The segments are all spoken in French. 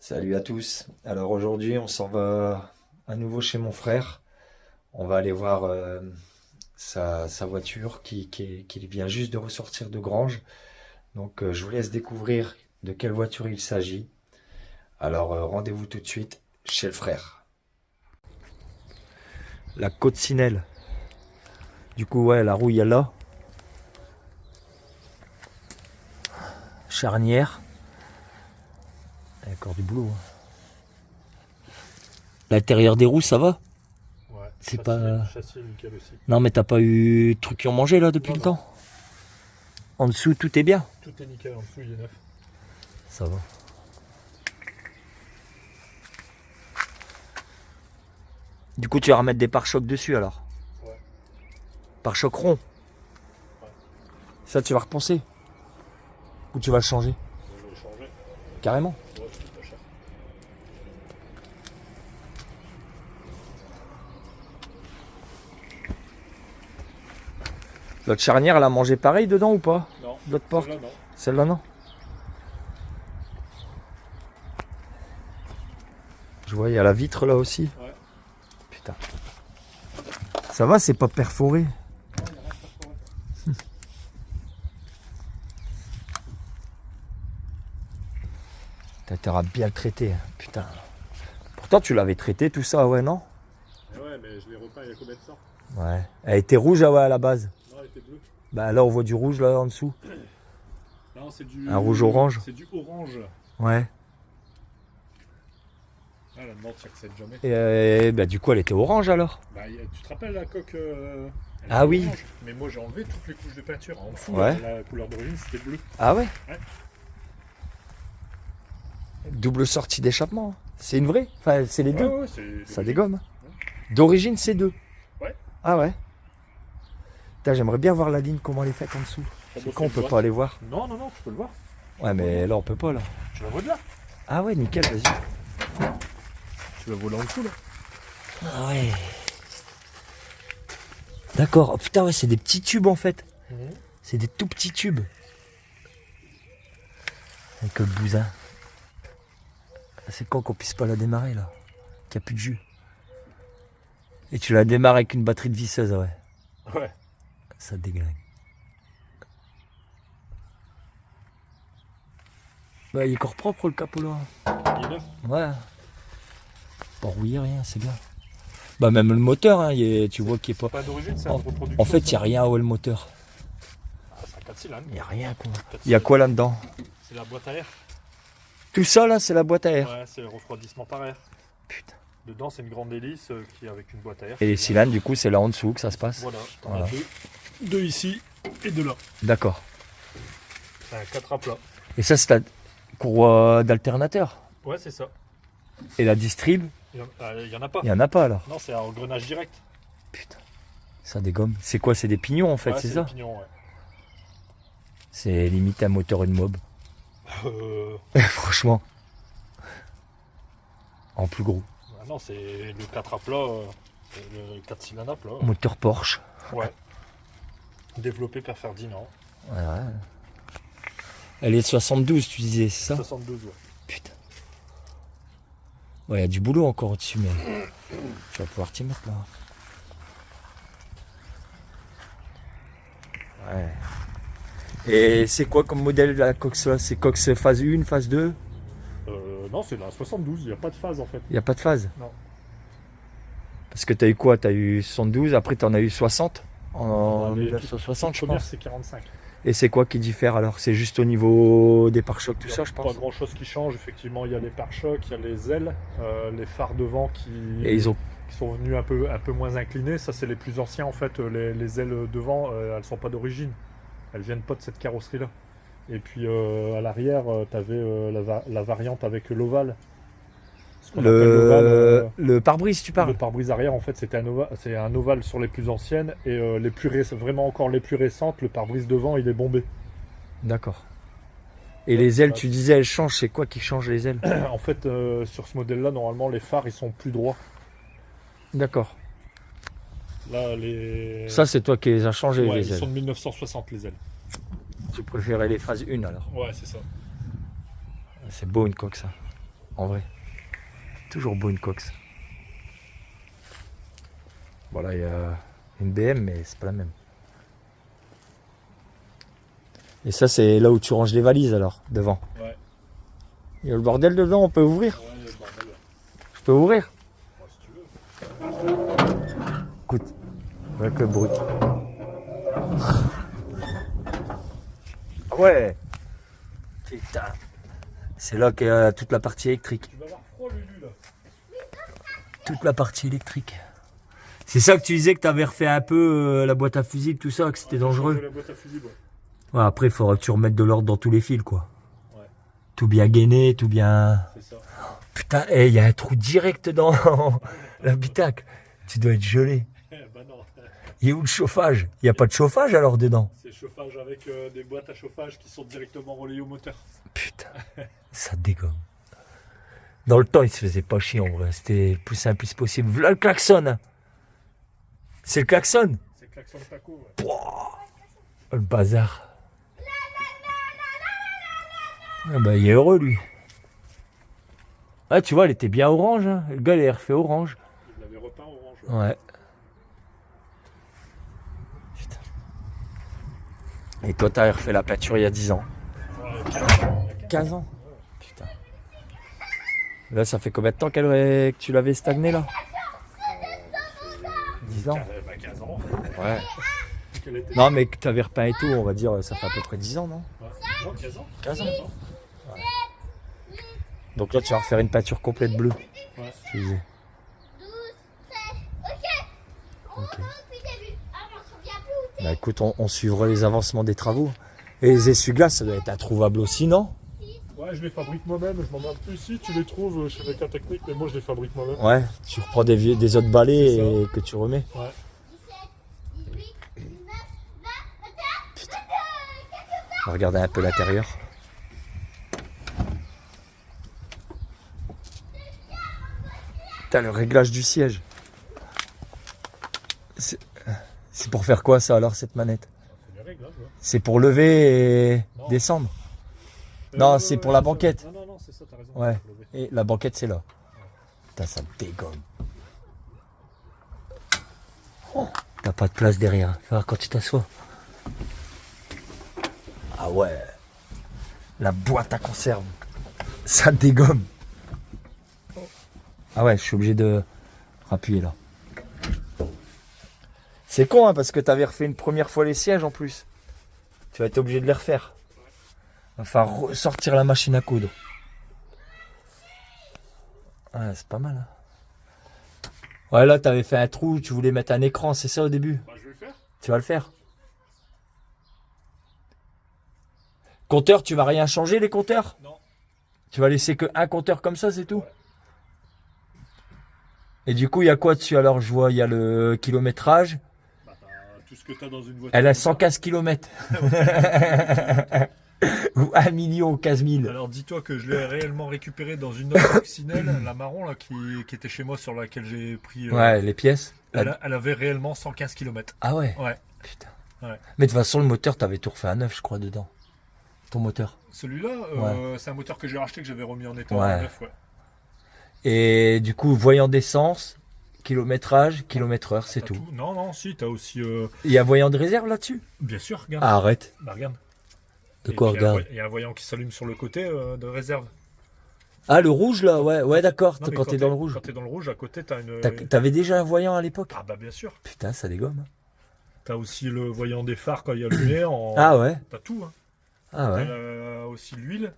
Salut à tous. Alors aujourd'hui, on s'en va à nouveau chez mon frère. On va aller voir sa voiture qui vient juste de ressortir de Grange. Donc je vous laisse découvrir de quelle voiture il s'agit. Alors rendez-vous tout de suite chez le frère. La Coccinelle. Du coup, ouais, la rouille est là. Charnière. Il y a encore du boulot. L'intérieur des roues, ça va? Ouais, C'est châssis, pas... châssis nickel aussi. Non, mais t'as pas eu de trucs qui ont mangé là depuis Non, le non. temps? En dessous, tout est bien? Tout est nickel, en dessous il est neuf. Ça va. Du coup, tu vas remettre des pare-chocs dessus alors? Ouais. Pare-chocs ronds? Ouais. Ça, tu vas repenser? Ou tu vas le changer? Je vais changer. Carrément? Ouais, c'est pas cher. L'autre charnière, elle a mangé pareil dedans ou pas? Non. L'autre porte? Celle-là, non. Celle-là, non? Je vois, il y a la vitre là aussi. Ouais. Putain. Ça va, c'est pas perforé. Non, il n'y a rien de perforé. T'auras bien le traité, hein. Putain. Pourtant, tu l'avais traité tout ça, ouais, non? Mais ouais, mais je l'ai repeint il y a combien de temps? Ouais. Elle était rouge, ah ouais, à la base. Non, elle était bleue. Bah là, on voit du rouge là en dessous. Non, c'est du... Un rouge-orange. C'est du orange. Ouais. Ah, la demande, tu accèdes jamais. Et bah du coup, elle était orange alors. Bah, tu te rappelles la coque elle Ah était oui. orange. Mais moi, j'ai enlevé toutes les couches de peinture. En dessous, Ouais. la couleur d'origine, c'était bleu. Ah ouais? Ouais. Double sortie d'échappement. C'est une vraie? Enfin, c'est les deux. Ouais, c'est... Ça dégomme. D'origine, c'est deux. Ouais. Ah ouais. Putain, j'aimerais bien voir la ligne, comment elle est faite en dessous. C'est con, on peut pas aller voir. Non, non, non, tu peux le voir. Ouais, mais là, on peut pas là. Tu la vois de là. Ah ouais, nickel, vas-y. Tu la vois là en dessous, là. Ah ouais. D'accord. Oh putain, ouais, c'est des petits tubes en fait. C'est des tout petits tubes. Avec le bousin. C'est con qu'on puisse pas la démarrer là. Qu'il n'y a plus de jus. Et tu la démarres avec une batterie de visseuse, ouais. Ouais. Ça déglingue. Bah, il est encore propre le capot là. Il est neuf. Ouais. Pas rouillé, rien, c'est bien. Bah, même le moteur, hein, tu vois qu'il est pas. Pas d'origine, c'est En- une reproduction. En fait, il n'y a rien où est le moteur. Ah, c'est un 4 cylindres. Il n'y a rien quoi. 4 Il y a quoi là-dedans? C'est la boîte à air. Tout ça là, c'est la boîte à air. Ouais, c'est le refroidissement par air. Putain. Dedans, c'est une grande hélice qui est avec une boîte à air. Et les cylindres, du coup, c'est là en dessous que ça se passe. Voilà, t'en Voilà. as deux. Deux ici et deux là. D'accord. C'est un 4 à plat. Et ça, c'est la courroie d'alternateur. Ouais, c'est ça. Et la distrib, Il y en a pas. il n'y en a pas alors. Non, c'est un engrenage direct. Putain. Ça dégomme. C'est quoi? C'est des pignons en fait, Ouais, c'est des ça? pignons, ouais. C'est limite un moteur une mob. Euh, Franchement. En plus gros. bah non, c'est le 4 à plat. C'est le 4 cylindres à plat. Moteur Porsche. Ouais. Développé par Ferdinand. Ouais, ouais. Elle est de 72, tu disais, c'est ça? 72, ouais. Putain. Ouais, il y a du boulot encore au-dessus, mais tu vas pouvoir t'y mettre là. Ouais. Et c'est quoi comme modèle la Cox là? C'est Cox phase 1, phase 2? Non, c'est la 72. Il n'y a pas de phase en fait. Il n'y a pas de phase? Non. Parce que tu as eu quoi? Tu as eu 72, après tu en as eu 60 en Les 1960, je première, pense. c'est 45. Et c'est quoi qui diffère alors? C'est juste au niveau des pare-chocs, tout Il y a ça, je pas pense. grand chose qui change. Effectivement, il y a les pare-chocs, il y a les ailes, les phares devant Et ils ont. qui sont venus un peu moins inclinés. Ça, c'est les plus anciens en fait. Les ailes devant, elles sont pas d'origine. Elles viennent pas de cette carrosserie-là. Et puis à l'arrière, tu avais la variante avec l'ovale. Ce qu'on appelle l'ovale, Le pare-brise, tu le parles? pare-brise arrière, en fait, c'est un ovale sur les plus anciennes. Et les plus vraiment encore les plus récentes, le pare-brise devant, il est bombé. D'accord. Et les ailes, tu disais, elles changent. C'est quoi qui change les ailes? En fait, sur ce modèle-là, normalement, les phares, ils sont plus droits. D'accord. Là, les... Ça, c'est toi qui les as changés, ouais, les ils ailes. sont de 1960, les ailes. Tu préférais les phases 1 alors? Ouais, c'est ça. C'est beau une coque ça. en vrai. Toujours beau une Cox. Bon là il y a une BM mais c'est pas la même. Et ça c'est là où tu ranges les valises alors, devant. Ouais. Il y a le bordel dedans, on peut ouvrir? Ouais, il y a le bordel. Je peux ouvrir? Ouais, si tu veux. Écoute, avec le bruit. Ouais. Putain. C'est là qu'il y a toute la partie électrique. Tu vas avoir froid, Lulu, là. Toute la partie électrique. C'est ça que tu disais que tu avais refait un peu la boîte à fusible, tout ça, que c'était dangereux. La boîte à fusible, ouais. Ouais, après, il faudra que tu remettes de l'ordre dans tous les fils, quoi. Ouais. Tout bien gainé, tout bien... C'est ça. Putain, il y a un trou direct dans l'habitacle. Tu dois être gelé. Bah non. Il est où le chauffage? Il n'y a pas de chauffage alors dedans? C'est chauffage avec des boîtes à chauffage qui sont directement reliées au moteur. Putain, ça dégomme. Dans le temps, il se faisait pas chier en vrai. C'était le plus simpliste possible. Voilà le klaxon. C'est le klaxon? C'est le klaxon de Taco, ouais. Pouah, le bazar. Ah bah, il est heureux lui. Ah, tu vois, elle était bien orange. Hein. Le gars, il est refait orange. Il l'avait repeint orange. Ouais. Putain. Et toi, t'as refait la peinture il y a 10 ans. Ouais, 15 ans. Putain. Là, ça fait combien de temps que tu l'avais stagné là? 10 ans. 15 ans. Ouais. Qu'elle était... Non, mais que tu avais repeint et tout, on va dire, ça fait à peu près 10 ans, non? Ouais. Non, 15 ans. 15 ans. Ouais. Donc là, tu vas refaire une peinture complète bleue. Ouais. Tu disais. 12, 13, ok. On Ok. reprend depuis le début. Ah, on s'en souvient plus où t'es. Bah écoute, on suivra les avancements des travaux. Et les essuie-glaces, ça doit être introuvable aussi, non? Ouais, je les fabrique moi-même. Je m'en demande plus si tu les trouves chez Mécatechnique, mais moi je les fabrique moi-même. Ouais, tu reprends des autres balais C'est ça. et que tu remets. Ouais. 17, 18, 19, 20, 21. Putain. On va regarder un peu l'intérieur. Putain, le réglage du siège. C'est pour faire quoi ça alors, cette manette? C'est des réglages, ouais. C'est pour lever et Non. descendre? Non, c'est pour la banquette. Non, non, non, c'est ça, t'as raison. Ouais. Faut lever. Et la banquette, c'est là. Putain, ça me dégomme. Oh, t'as pas de place derrière. Tu vois, quand tu t'assois. Ah ouais. La boîte à conserve. Ça dégomme. Ah ouais, je suis obligé de rappuyer là. C'est con, hein, parce que t'avais refait une première fois les sièges en plus. Tu vas être obligé de les refaire. Va falloir ressortir la machine à coudre. Ouais, c'est pas mal. Hein. Ouais, là, t'avais fait un trou, tu voulais mettre un écran, c'est ça au début? Bah, je vais le faire. Tu vas le faire. Compteur, tu vas rien changer les compteurs? Non. Tu vas laisser que un compteur comme ça, c'est tout? Ouais. Et du coup, il y a quoi dessus alors? Je vois, il y a le kilométrage. Bah, t'as tout ce que t'as dans une voiture. Elle a 115 km. Ou 1 million 15 000. Alors dis-toi que je l'ai réellement récupéré dans une autre coccinelle, la marron là, qui était chez moi, sur laquelle j'ai pris. Ouais, les pièces. Elle avait réellement 115 km. Ah ouais? Ouais. Putain. Ouais. Mais de toute façon, le moteur, t'avais tout refait à neuf, je crois, dedans. Ton moteur. Celui-là, c'est un moteur que j'ai racheté, que j'avais remis en état Ouais. neuf, ouais. Et du coup, voyant d'essence, kilométrage, kilomètre-heure, c'est T'as tout. Non, non, si, t'as aussi. Il y a voyant de réserve là-dessus? Bien sûr, regarde. Ah, arrête. Bah, regarde. De Et quoi, puis, regarde? il y a un voyant qui s'allume sur le côté de réserve. Ah, le rouge là, ouais, ouais, d'accord. Non, mais Quand t'es dans le rouge. Quand t'es dans le rouge, à côté, t'as une. T'avais déjà un voyant à l'époque? Ah, bah, bien sûr. Putain, ça dégomme. T'as aussi le voyant des phares quand il y a le lumière. Ah ouais? T'as tout, hein. Ah ouais. T'as aussi l'huile.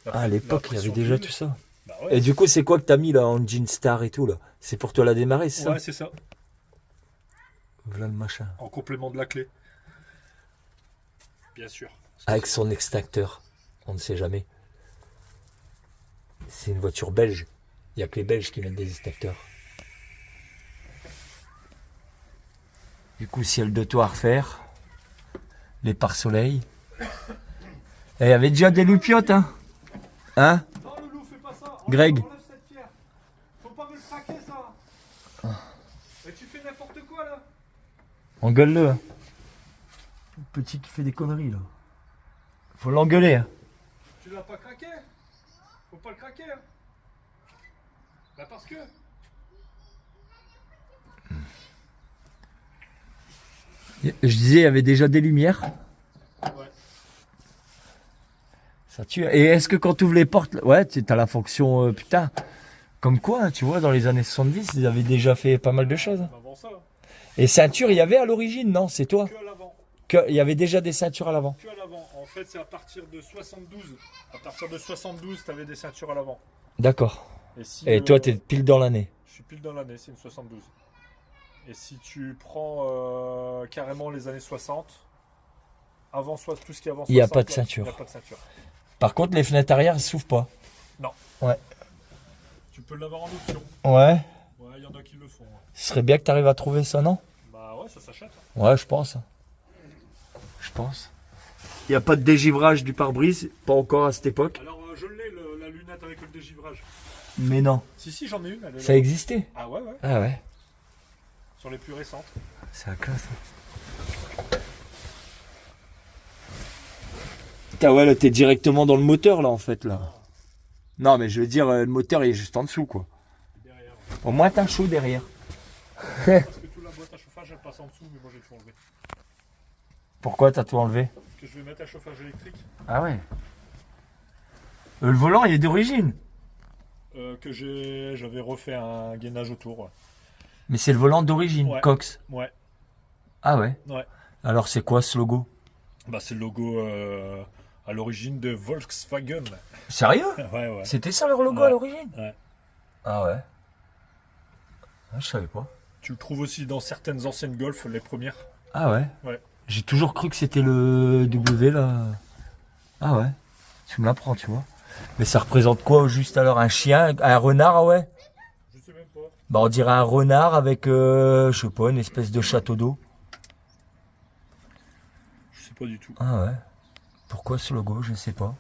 Ah, à l'époque, il y avait pression déjà d'huile. tout ça. Bah ouais, Et du coup, c'est quoi que t'as mis là, Engine Star et tout là? C'est pour te la démarrer, c'est ça? ouais, c'est ça. Voilà le machin. En complément de la clé. Bien sûr. Avec son extincteur. On ne sait jamais. C'est une voiture belge. Il n'y a que les Belges qui mettent des extincteurs. Du coup, ciel de toit à refaire. Les pare-soleil. Et il y avait déjà des loupiottes, hein? Hein? Non, Loulou, fais pas ça. Greg. Enlève cette pierre. Faut pas me le craquer, ça. Mais tu fais n'importe quoi, là. Engueule-le. Hein. Le petit qui fait des conneries, là. Faut l'engueuler, hein. Tu l'as pas craqué? Faut pas le craquer. Hein. Bah parce que. Je disais, il y avait déjà des lumières. Ouais. Ça tue. Et est-ce que quand tu ouvres les portes, ouais, tu as la fonction, putain, comme quoi, hein, tu vois, dans les années 70, ils avaient déjà fait pas mal de choses. hein. Avant ça, Et ceinture, il y avait à l'origine, non? C'est toi? que à l'avant. Il y avait déjà des ceintures à l'avant. Que à l'avant. En fait, c'est à partir de 72. À partir de 72, tu avais des ceintures à l'avant. D'accord. Si, Et toi, t'es pile dans l'année. Je suis pile dans l'année, c'est une 72. Et si tu prends carrément les années 60, avant tout ce qui est avant 60, Il n'y a pas de ceinture. Il n'y a pas de ceinture. Par contre, les fenêtres arrière, elles s'ouvrent pas. Non. Ouais. Tu peux l'avoir en option. Ouais. Ouais, il y en a qui le font. Ouais. Ce serait bien que tu arrives à trouver ça, non? Bah ouais, ça s'achète. Ouais, je pense. Je pense. Il n'y a pas de dégivrage du pare-brise, pas encore à cette époque. Alors, je l'ai, la lunette avec le dégivrage. Mais non. Si, j'en ai une. Elle est Ça là. existait? Ah ouais, ouais. Ah ouais. Sur les plus récentes. C'est la classe. Putain, ouais, là, t'es directement dans le moteur, là, en fait, là. Non, mais je veux dire, le moteur, il est juste en dessous, quoi. Derrière. Au moins, t'as chaud derrière. Parce que toute la boîte à chauffage, elle passe en dessous, mais moi j'ai tout enlevé. Pourquoi t'as tout enlevé? Parce que je vais mettre un chauffage électrique. Ah ouais. Le volant, il est d'origine. Que j'avais refait un gainage autour. Ouais. Mais c'est le volant d'origine, Ouais. Cox. Ouais. Ah ouais. Ouais. Alors, c'est quoi ce logo? Bah, c'est le logo à l'origine de Volkswagen. Sérieux? Ouais, ouais. C'était ça leur logo Ouais. à l'origine? Ouais. Ah ouais. Ah, je savais pas. Tu le trouves aussi dans certaines anciennes Golf, les premières. Ah ouais. Ouais. J'ai toujours cru que c'était le W là. Ah ouais. Tu me l'apprends, tu vois. Mais ça représente quoi juste alors? Un chien, un renard, ah ouais? Je sais même pas. Bah on dirait un renard avec, je sais pas, une espèce de château d'eau. Je sais pas du tout. Ah ouais. Pourquoi ce logo? Je sais pas.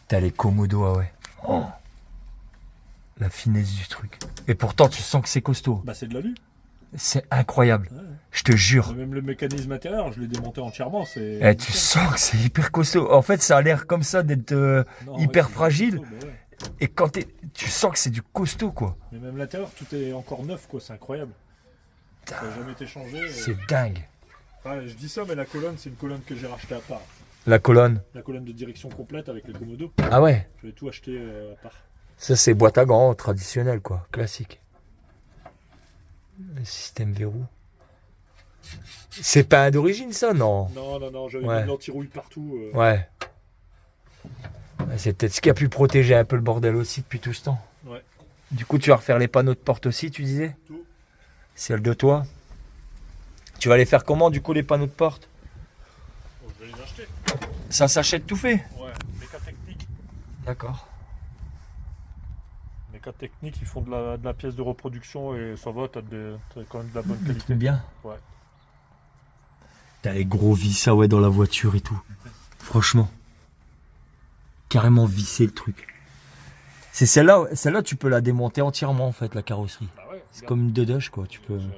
T'as les Komodo, ah ouais. Oh. La finesse du truc. Et pourtant tu sens que c'est costaud. Bah, c'est de l'alu. C'est incroyable. Ouais. Je te jure. Même le mécanisme intérieur, je l'ai démonté entièrement. C'est. Eh, tu sens que c'est hyper costaud. En fait, ça a l'air comme ça d'être Non, hyper c'est fragile. costaud, bah ouais. Et quand tu sens que c'est du costaud, quoi. Mais même l'intérieur, tout est encore neuf, quoi. C'est incroyable. Ça n'a jamais été changé. C'est dingue. Ouais, je dis ça, mais la colonne, c'est une colonne que j'ai rachetée à part. La colonne. La colonne de direction complète avec les Komodo. Ah ouais. J'avais tout acheté à part. Ça, c'est boîte à gants traditionnelle, quoi. Classique. Le système verrou. C'est pas un d'origine, ça, non? Non, j'avais Ouais. mis de l'anti-rouille partout. Ouais. Ouais, c'est peut-être ce qui a pu protéger un peu le bordel aussi depuis tout ce temps. Ouais. Du coup, tu vas refaire les panneaux de porte aussi, tu disais? Tout. Celle de toi. Tu vas les faire comment, du coup, les panneaux de porte? Bon, je vais les acheter. Ça s'achète tout fait? Ouais, méca technique. D'accord. Méca technique, ils font de la pièce de reproduction et ça va, t'as quand même de la bonne Le qualité. truc bien. Ouais. T'as les gros vis, ah ouais, dans la voiture et tout. Franchement. Carrément vissé le truc. C'est celle-là, tu peux la démonter entièrement, en fait, la carrosserie. Bah ouais. C'est comme une Dedoche, quoi. Tu peux. J'ai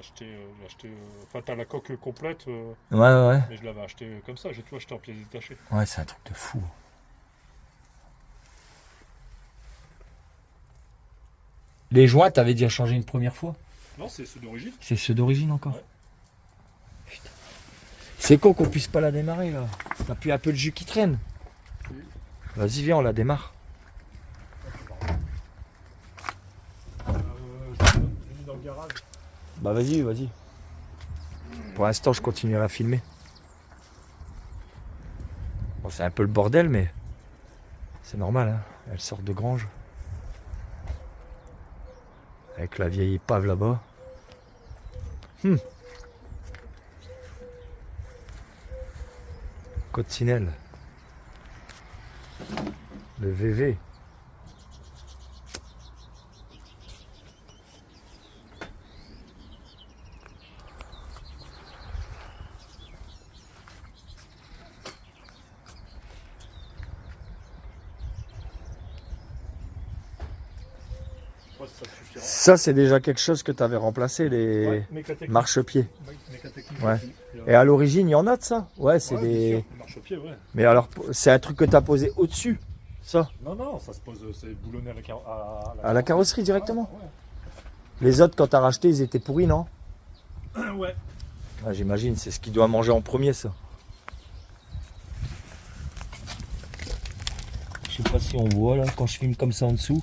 acheté enfin, t'as la coque complète, Ouais. mais je l'avais acheté comme ça. J'ai tout acheté en pièces détachées. Ouais, c'est un truc de fou. Les joints, t'avais déjà changé une première fois? Non, c'est ceux d'origine. C'est ceux d'origine encore? Ouais. Putain. C'est con qu'on puisse pas la démarrer, là. T'as plus un peu de jus qui traîne. Oui. Vas-y, viens, on la démarre. J'ai mis dans le garage. Bah vas-y. Pour l'instant, je continue à la filmer. Bon, c'est un peu le bordel, mais c'est normal, hein. Elle sort de grange. Avec la vieille épave là-bas. Coccinelle. Le VV. Je crois que ça suffira. Ça, c'est déjà quelque chose que tu avais remplacé, les Ouais, méca technique. marchepieds. Méca technique Ouais. aussi. Et à l'origine, il y en a de ça? Ouais, c'est Ouais, des... bien sûr, le marchepied, ouais. Mais alors, c'est un truc que tu as posé au-dessus? Ça? Non, non, ça se pose, c'est boulonné À la carrosserie directement? Ouais. Les autres, quand t'as racheté, ils étaient pourris, non? Ouais. Ah, j'imagine, c'est ce qu'il doit manger en premier, ça. Je sais pas si on voit là, quand je filme comme ça en dessous.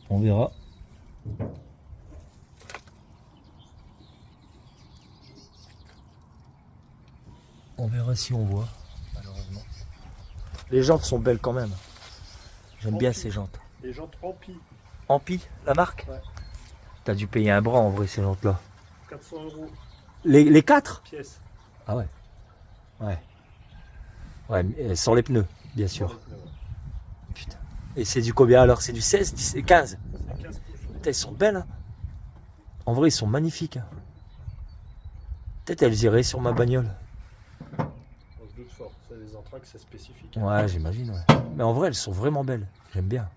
On verra. On verra si on voit, malheureusement. Les jantes sont belles quand même. J'aime bien ces jantes. Les jantes Ampi. Ampi, la marque? Ouais. T'as dû payer un bras en vrai ces jantes là. 400 € Les 4? pièce. Ah ouais. Ouais. Ouais, mais sans les pneus, bien sûr. Putain. Et c'est du combien alors? C'est du 16, 10, 15? C'est 15 pouces. Putain, ils sont belles. Hein. En vrai, ils sont magnifiques. Hein. Peut-être elles iraient sur ma bagnole. On se doute fort. C'est des Anthrax, c'est spécifique. Ouais, j'imagine. Ouais. Mais en vrai, elles sont vraiment belles. J'aime bien.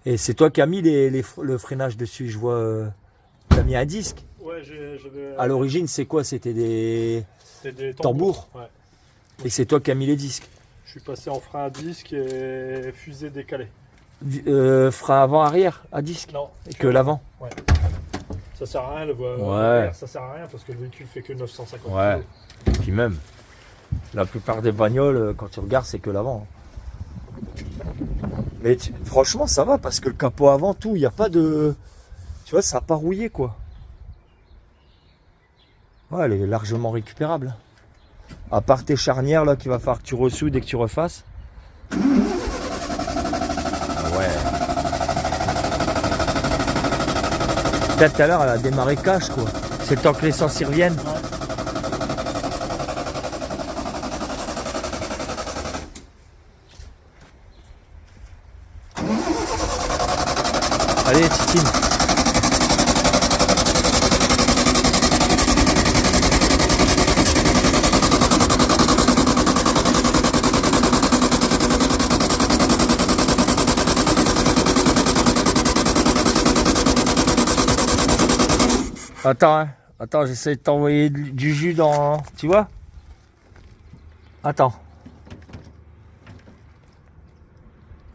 Et c'est toi qui as mis le freinage dessus. Je vois. T'as mis un disque. Ouais, j'avais. À l'origine, c'est quoi? C'était des C'était des tambours. Ouais. Et c'est toi qui as mis les disques. Je suis passé en frein à disque et fusée décalée. Frein avant-arrière à disque. Non. Et que l'avant. Ouais. Ça sert à rien, le Ouais. arrière, ça sert à rien parce que le véhicule fait que 950 Ouais. kg. Et puis même, la plupart des bagnoles, quand tu regardes, c'est que l'avant. Mais franchement, ça va parce que le capot avant, tout, il n'y a pas de. Tu vois, ça n'a pas rouillé quoi. Ouais, elle est largement récupérable. À part tes charnières là, qu'il va falloir que tu ressoudes et que tu refasses. Ah ouais. Peut-être tout à l'heure, elle a démarré cash quoi. C'est le temps que l'essence y revienne. Allez, Titine. Attends, hein. Attends, j'essaie de t'envoyer du jus dans... Tu vois? Attends.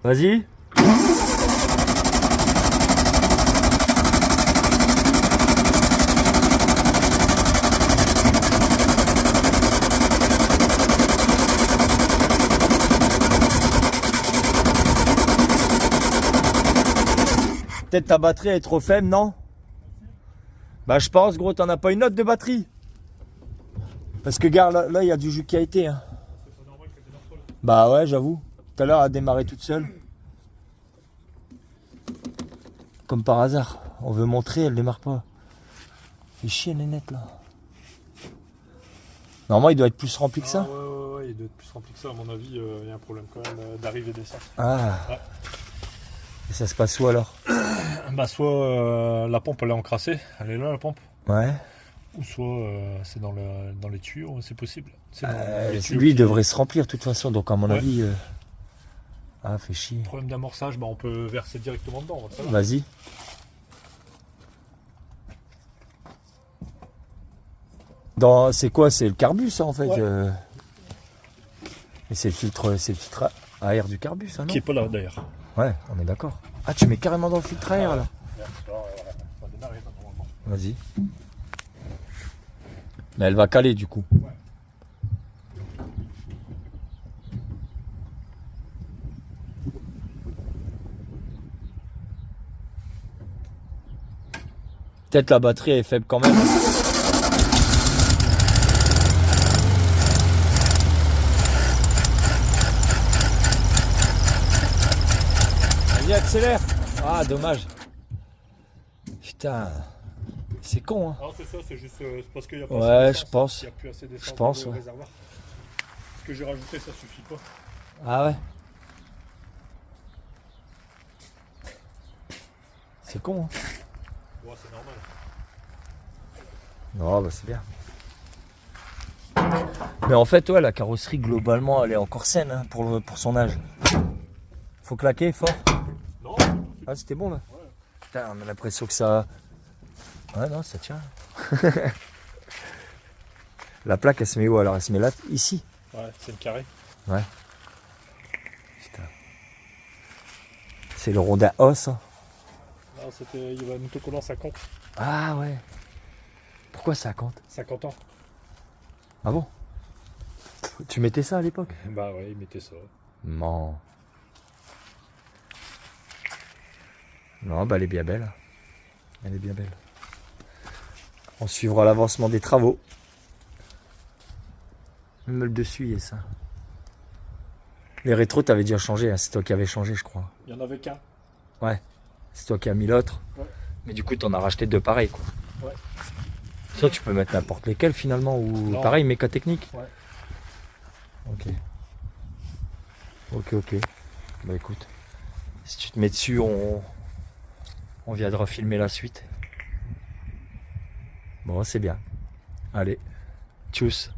Vas-y. Peut-être ta batterie est trop faible, non? Bah je pense, gros, t'en as pas une autre de batterie. Parce que regarde, là, il y a du jus qui a été. Hein. Bah ouais, j'avoue. Tout à l'heure, elle a démarré toute seule. Comme par hasard. On veut montrer, elle démarre pas. Fait chier, nénette, là. Normalement, il doit être plus rempli que ça. Ouais, il doit être plus rempli que ça. À mon avis, il y a un problème quand même d'arrivée d'essence. Ah. Ouais. Et ça se passe où alors? Bah, soit la pompe elle est encrassée, elle est là la pompe. Ouais. Ou soit c'est dans les tuyaux, c'est possible. C'est dans les tuyaux Lui, il qui- devrait se remplir de toute façon, donc à mon Ouais. avis. Ah, fait chier. Problème d'amorçage, bah, on peut verser directement dedans. Ça va. Vas-y. C'est quoi? C'est le carbu, ça, en fait. Ouais. Et c'est le filtre à air du carbu, ça, non? Qui est pas là d'ailleurs. Ouais, on est d'accord. Ah, tu mets carrément dans le filtre à air, là. On va démarrer là, normalement. Vas-y. Mais elle va caler, du coup. Ouais. Peut-être la batterie est faible quand même. Vas-y, accélère. Ah, dommage. Putain. C'est con, hein. Alors c'est ça, c'est juste c'est parce qu'il y a pas Ouais, assez d'essence. je pense. Il n'y a plus assez d'essence Je pense, dans le ouais. réservoir. Ce que j'ai rajouté, ça suffit pas. Ah ouais. C'est con, hein. Ouais, c'est normal. Non, bah c'est bien. Mais en fait, ouais, la carrosserie, globalement, elle est encore saine hein, pour son âge. Faut claquer fort. Non, Ah, c'était bon là. Ouais. Putain, on a l'impression que ça. Ouais, non, ça tient. La plaque, elle se met où alors? Elle se met là, ici. ouais, c'est le carré. Ouais. C'est le Ronda Os. Hein. Non, c'était il y avait un autocollant 50. Ah ouais. Pourquoi 50? 50 ans. Ah bon? Tu mettais ça à l'époque? Bah ouais, il mettait ça. Non. Non, bah elle est bien belle. Elle est bien belle. On suivra l'avancement des travaux. Même le dessus, il est ça. Les rétros, t'avais déjà changé. Hein. C'est toi qui avais changé, je crois. Il y en avait qu'un. Ouais. C'est toi qui as mis l'autre. Ouais. Mais du coup, t'en as racheté deux pareils, quoi. Ouais. Ça, tu peux mettre n'importe lesquels, finalement. Ou Non. pareil, mécatechnique. Ouais. Ok. Ok. Bah écoute. Si tu te mets dessus, on viendra filmer la suite. Bon, c'est bien. Allez. Tchuss.